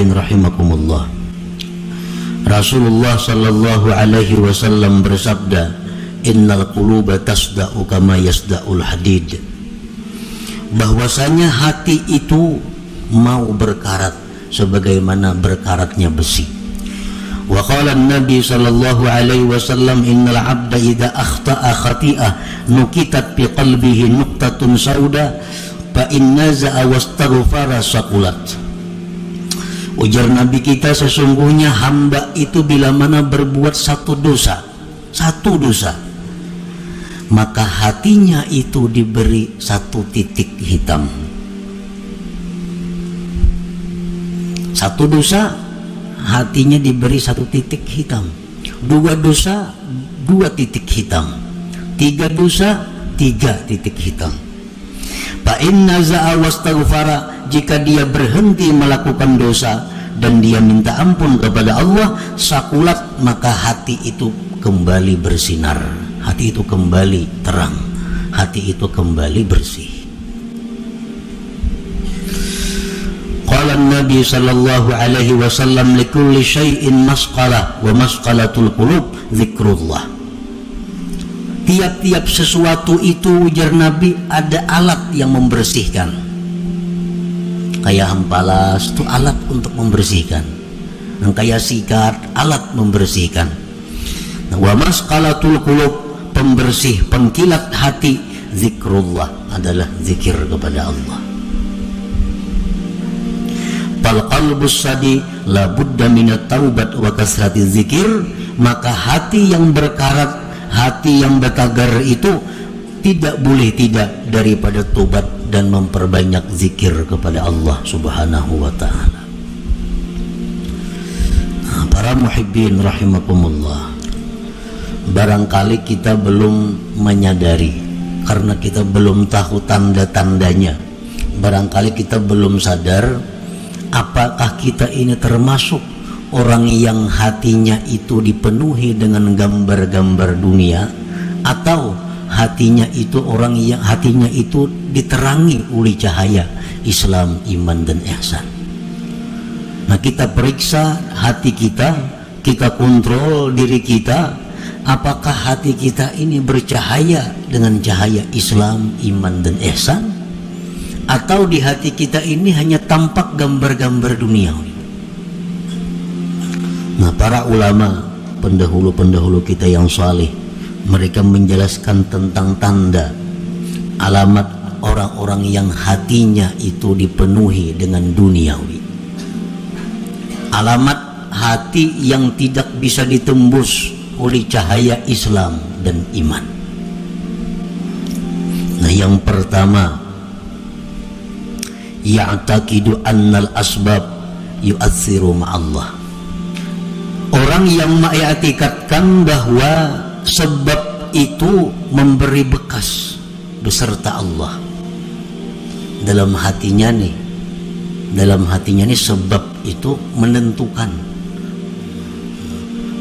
muhibbin rahimakumullah, Rasulullah sallallahu alaihi wasallam bersabda, innal quluba tasda'u kama yasda'ul hadid, bahwasanya hati itu mau berkarat sebagaimana berkaratnya besi. Wa qala an-nabi sallallahu alaihi wasallam, innal 'abda idza akhta'a khati'ah nukitat fi qalbihi nuqtatun sauda fa in naza'a wastaghfara saqulat. Ujar Nabi kita, sesungguhnya hamba itu bila mana berbuat satu dosa, maka hatinya itu diberi satu titik hitam. Satu dosa, hatinya diberi satu titik hitam. Dua dosa, dua titik hitam. Tiga dosa, tiga titik hitam. Fa in naza'a wastaghfara, jika dia berhenti melakukan dosa dan dia minta ampun kepada Allah, sakulat, maka hati itu kembali bersinar, hati itu kembali terang, hati itu kembali bersih. Qala Nabi sallallahu alaihi wasallam, likulli syai'in masqalah wa masqalatul qulub zikrullah. Tiap-tiap sesuatu itu, ujar Nabi, ada alat yang membersihkan. Kayak hampalas itu alat untuk membersihkan, kayak sikat alat membersihkan. Wa masqalatul qulub, pembersih pengkilat hati, zikrullah, adalah zikir kepada Allah. Fal qalbus sadi la budda minat taubat wa kasrati zikir, maka hati yang berkarat, hati yang bertagar itu tidak boleh tidak daripada tobat dan memperbanyak zikir kepada Allah subhanahu wa ta'ala. Para muhibbin rahimakumullah, barangkali kita belum menyadari karena kita belum tahu tanda-tandanya. Barangkali kita belum sadar apakah kita ini termasuk orang yang hatinya itu dipenuhi dengan gambar-gambar dunia, atau hatinya itu orang yang hatinya itu diterangi oleh cahaya Islam, iman dan ihsan. Nah, kita periksa hati kita, kita kontrol diri kita, apakah hati kita ini bercahaya dengan cahaya Islam, iman dan ihsan, atau di hati kita ini hanya tampak gambar-gambar duniawi. Nah, para ulama pendahulu-pendahulu kita yang saleh, mereka menjelaskan tentang tanda alamat orang-orang yang hatinya itu dipenuhi dengan duniawi. Alamat hati yang tidak bisa ditembus oleh cahaya Islam dan iman. Nah, yang pertama, ya'taqidu annal asbab yu'atsiru ma'allah. Orang yang mengiktikadkan bahwa sebab itu memberi bekas beserta Allah dalam hatinya nih. Dalam hatinya nih sebab itu menentukan.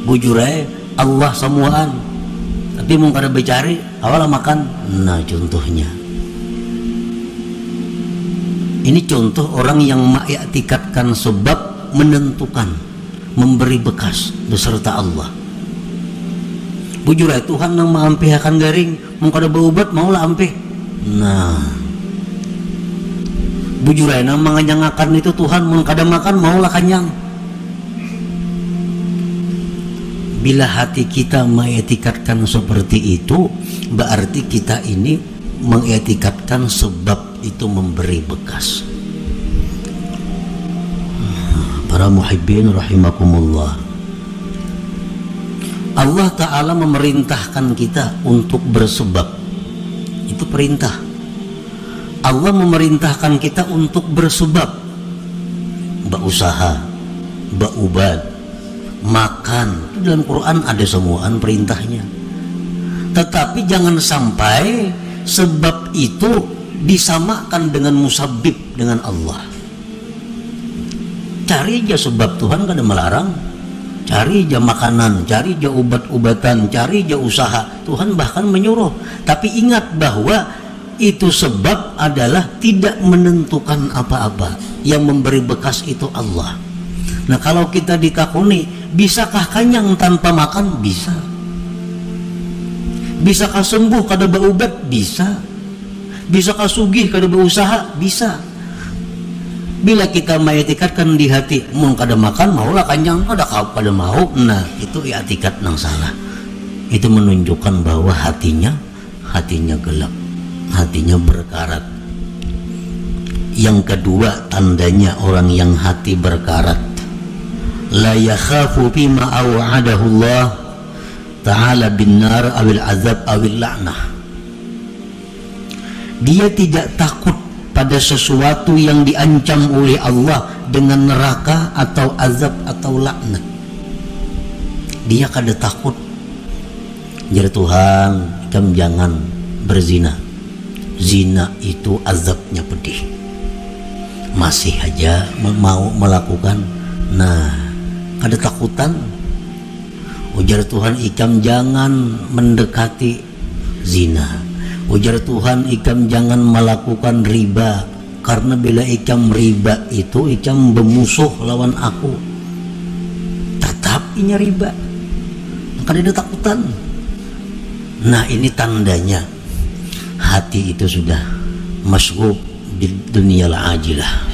Bujure Allah semuaan, tapi mau kada bercari awal makan. Nah, contohnya ini contoh orang yang mengiktikadkan sebab menentukan, memberi bekas beserta Allah. Bujur Tuhan yang mengampih akan garing, mau kada berobat maulah ampih. Nah, bujur yang menganyangakan itu Tuhan, mau kada makan maulah kanyang. Bila hati kita mengetikatkan seperti itu, berarti kita ini mengetikatkan sebab itu memberi bekas. Para muhibbin rahimakumullah, Allah Ta'ala memerintahkan kita untuk bersebab. Itu perintah. Allah memerintahkan kita untuk bersebab, berusaha, berobat, makan. Itu dalam Quran ada semuaan perintahnya. Tetapi jangan sampai sebab itu disamakan dengan musabbib, dengan Allah. Cari aja sebab, Tuhan kada melarang. Cari aja makanan, cari aja obat-obatan, cari aja usaha, Tuhan bahkan menyuruh. Tapi ingat bahwa itu sebab adalah tidak menentukan apa-apa. Yang memberi bekas itu Allah. Nah kalau kita ditakuni, bisakah kenyang tanpa makan? Bisa. Bisakah sembuh kada berobat? Bisa. Bisakah sugih kada berusaha? Bisa. Bila kita mengitikadkan di hati, mun kada makan maulah kenyang, kada mau, nah itu i'tikad nang salah. Itu menunjukkan bahwa hatinya gelap, hatinya berkarat. Yang kedua tandanya orang yang hati berkarat, la yakhafu bima aw'adahu Allah ta'ala bin nar awil azab awil la'nah. Dia tidak takut pada sesuatu yang diancam oleh Allah dengan neraka atau azab atau laknat. Dia kada takut. Jadi Tuhan, kamu jangan berzina. Zina itu azabnya pedih. Masih aja mau melakukan. Nah, kada takutan. Ujar Tuhan, ikam jangan mendekati zina. Ujar Tuhan, ikam jangan melakukan riba, karena bila ikam riba itu ikam bermusuh lawan aku. Tetap ini riba, maka ada takutan. Nah ini tandanya hati itu sudah masghub di dunia ajilah.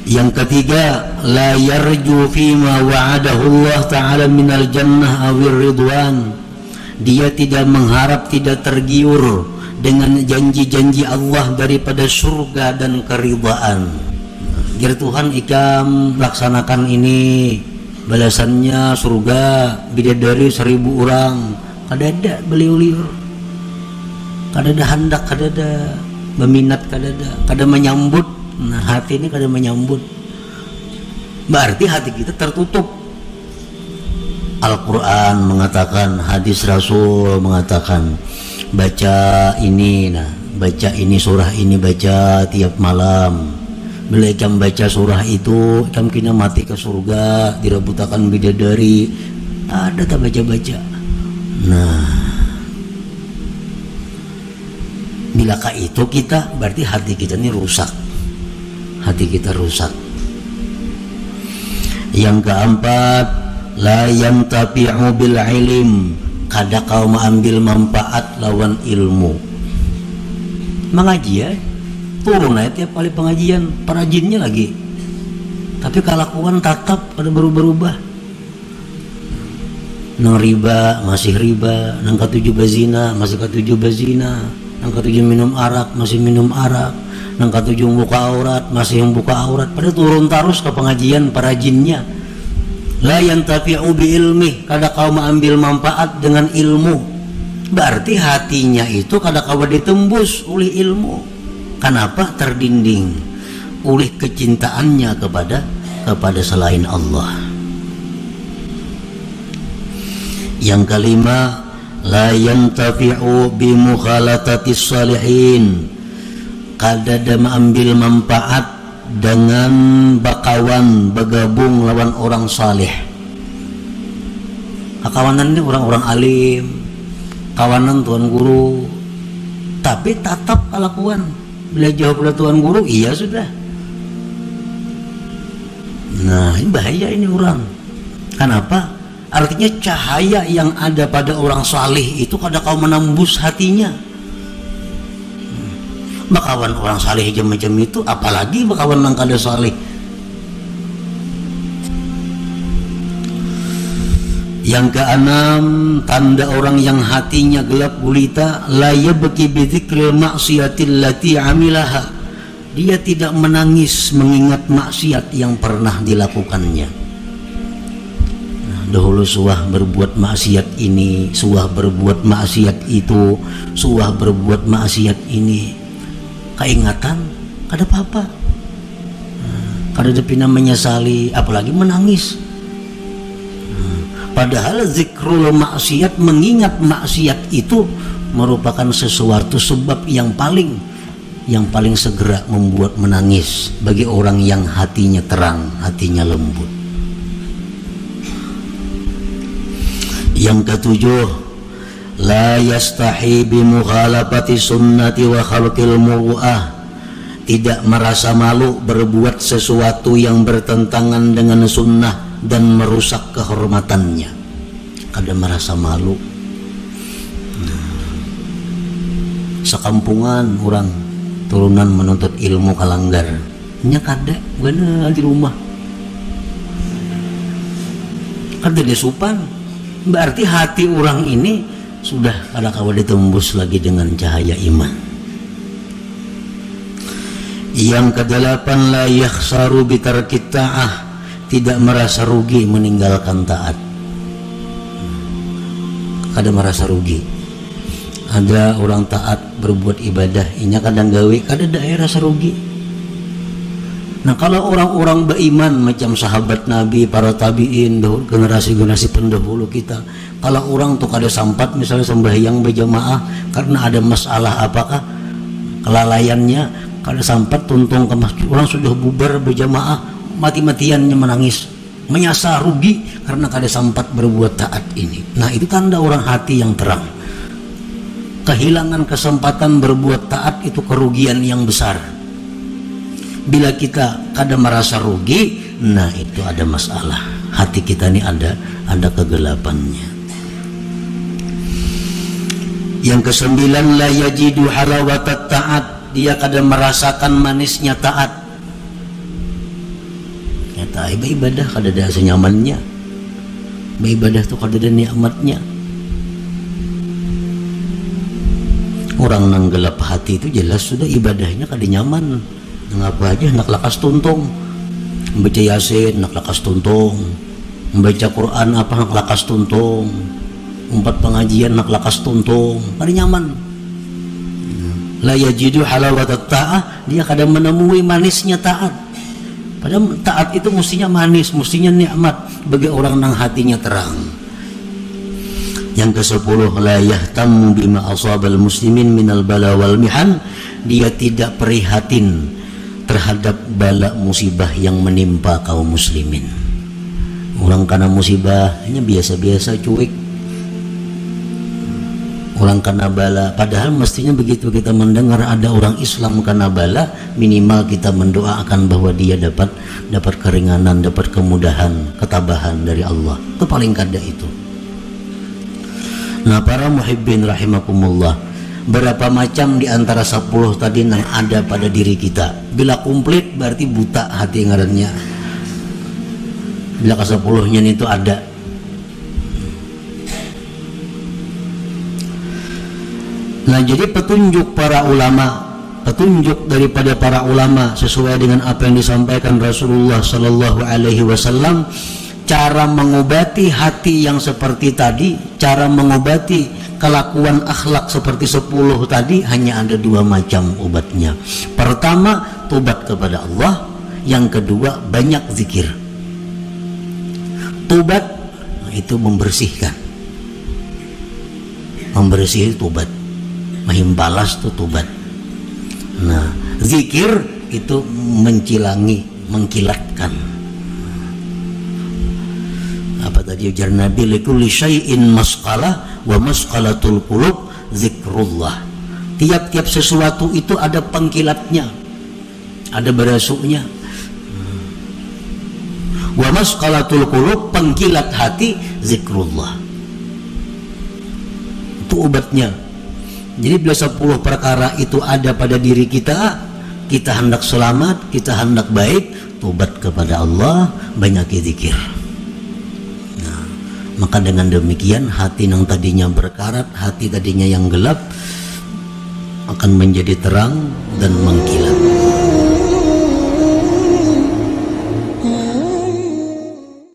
Yang ketiga, la yarju fima wa'adahu Allah ta'ala minal jannah awir ridwan. Dia tidak mengharap, tidak tergiur dengan janji-janji Allah daripada surga dan keridhaan. Jadi Tuhan, ikam laksanakan ini, balasannya surga, bidadari 1000 orang. Kada ada beliau-liur, kada ada hendak, kada ada meminat, kada menyambut. Nah hati ini kada menyambut, berarti hati kita tertutup. Al-Quran mengatakan, hadis Rasul mengatakan, baca ini, nah baca ini surah ini, baca tiap malam. Bila ikam baca surah itu, ikam kena mati ke surga, dirabutakan bidadari. Ada tak baca-baca. Nah bilakah itu kita, berarti hati kita ini rusak. Hati kita rusak. Yang keempat, la yantafi'u bil ilm. Kada kau mengambil manfaat lawan ilmu. Mengaji ya, turun aja tiap kali pengajian, perajinnya lagi. Tapi kelakuan tetap kada berubah-ubah. Nang riba masih riba, nang ketujuh bazina masih ketujuh bazina, nang ketujuh minum arak masih minum arak, nang ketujuh buka aurat masih membuka aurat. Pada turun terus ke pengajian perajinnya. La yantafi'u bi ilmi, kada kau mengambil manfaat dengan ilmu. Berarti hatinya itu kada kau ditembus oleh ilmu. Kenapa? Terdinding oleh kecintaannya kepada selain Allah. Yang kelima, la yantafi'u bi mukhalatatis salihin. Kada ada mengambil manfaat dengan bakawan, bergabung lawan orang saleh. Kawanan ini orang-orang alim, kawanan tuan guru, tapi tatap kelakuan. Bila jawab oleh tuan guru, iya sudah. Nah ini bahaya ini orang. Kenapa? Artinya cahaya yang ada pada orang saleh itu kada kau menembus hatinya. Bakawan orang saleh macam itu, apalagi bakawan yang kada saleh. Yang keenam, tanda orang yang hatinya gelap gulita, la yabki bi dzikril maksiatil lati amilaha. Dia tidak menangis mengingat maksiat yang pernah dilakukannya. Nah, dahulu suah berbuat maksiat ini, suah berbuat maksiat itu, suah berbuat maksiat ini. Keingatan, kada apa-apa, kada ada pina menyesali, apalagi menangis. Padahal zikrul maksiat, mengingat maksiat itu merupakan sesuatu sebab yang paling segera membuat menangis bagi orang yang hatinya terang, hatinya lembut. Yang ketujuh, la yastahi bi mukhalafati sunnati wa khalqil muru'ah. tidak merasa malu berbuat sesuatu yang bertentangan dengan sunnah dan merusak kehormatannya. Kada merasa malu. Sekampungan orang turunan menuntut ilmu kalanggar, nya kada bener di rumah, kada disupan. Berarti hati orang ini sudah kada kawa ditembus lagi dengan cahaya iman. Yang kedelapan, la yakhsaru bitarkit ta'ah, tidak merasa rugi meninggalkan taat. Kada merasa rugi. Ada orang taat berbuat ibadah, inya kadang gawe kada daerah rasa rugi. Nah, kalau orang-orang beriman macam sahabat Nabi, para tabiin, generasi-generasi pendahulu kita, kalau orang tuh kada sampat misalnya sembahyang berjamaah karena ada masalah apakah kelalaiannya, kada sampat tuntung ke masjid, orang sudah bubar berjamaah, mati-matiannya menangis, menyasar rugi karena kada sampat berbuat taat ini. Nah, itu tanda orang hati yang terang. Kehilangan kesempatan berbuat taat itu kerugian yang besar. Bila kita kada merasa rugi, nah itu ada masalah. Hati kita ini ada kegelapannya. Yang kesembilan, la yajidu halawatat taat, dia kada merasakan manisnya taat. Nyata ibadah kada ada senyamannya. Ibadah tuh kada ada nikmatnya. Orang nang gelap hati itu jelas sudah ibadahnya kada nyaman. Ngapa aja nak lakas tuntung, membaca yasin nak lakas tuntung, membaca Quran apa nak lakas tuntung, umpat pengajian nak lakas tuntung, kada nyaman. La yajidu halawatat ta'ah, dia kada menemui manisnya taat. Padahal taat itu mestinya manis, mestinya nikmat bagi orang nang hatinya terang. Yang ke-10, la yahtammu bima asabal muslimin minal bala wal mihan, dia tidak prihatin terhadap bala musibah yang menimpa kaum muslimin. Orang kena musibah hanya biasa-biasa, cuek. Orang kena bala, padahal mestinya begitu kita mendengar ada orang Islam kena bala, minimal kita mendoakan bahwa dia dapat keringanan, dapat kemudahan, ketabahan dari Allah. Itu paling kada itu. Nah, para muhibbin rahimakumullah, berapa macam di antara 10 tadi yang ada pada diri kita. Bila komplit berarti buta hati ngarannya. Bila ke-10-nya itu ada. Nah, jadi petunjuk para ulama, petunjuk daripada para ulama sesuai dengan apa yang disampaikan Rasulullah sallallahu alaihi wasallam, cara mengobati hati yang seperti tadi, cara mengobati kelakuan akhlak seperti 10 tadi, hanya ada 2 macam obatnya. Pertama, tobat kepada Allah. Yang kedua, banyak zikir. Tobat itu membersihkan, membersih tobat, mahimbalas itu tobat. Nah, zikir itu mencilangi, mengkilatkan. Apa tadi ujar Nabi, likulli syai'in masqalah wa masqalatul qulub zikrullah. Tiap-tiap sesuatu itu ada pengkilatnya, ada berasuknya. Wa masqalatul qulub, pengkilat hati, zikrullah. Itu obatnya. Jadi bila 10 perkara itu ada pada diri kita, kita hendak selamat, kita hendak baik, tobat kepada Allah, banyak zikir. Maka dengan demikian hati yang tadinya berkarat, hati tadinya yang gelap akan menjadi terang dan mengkilat.